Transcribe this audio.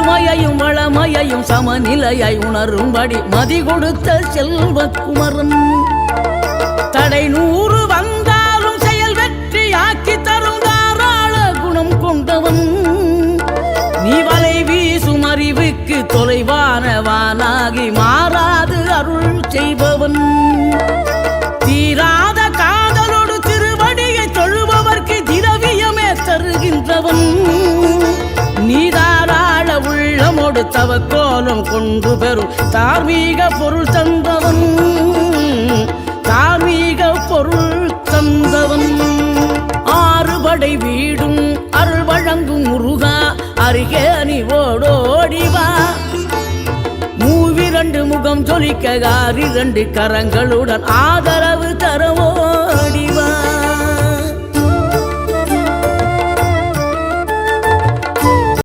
வறுமையையும் வளமையையும் சமநிலையை உணரும்படி மதி கொடுத்த செல்வக்குமரன். தடை 100 வந்தாலும் செயல் வெற்றியாக்கி தரும் தாராள குணம் கொண்டவன். நீ வலை வீசும் அறிவுக்கு தொலைவானவானாகி மாறாது அருள் செய்பவன். தீராத காதலோடு திருவடியை தொழுபவர்க்கு திரவியமே தருகின்றவன். நீதாராள உள்ளமோடு தவக்கோலம் கொண்டு பெறும் தார்மீக பொருள் தந்தவன். தார்மீக பொருள் தந்தவன். 6 படை வீடும் அருள் வழங்கும் முருகா அருகே நீ ஓடோடிவா. 2 முகம் ஜொலிக்க 2 கரங்களுடன் ஆதரவு தரவோ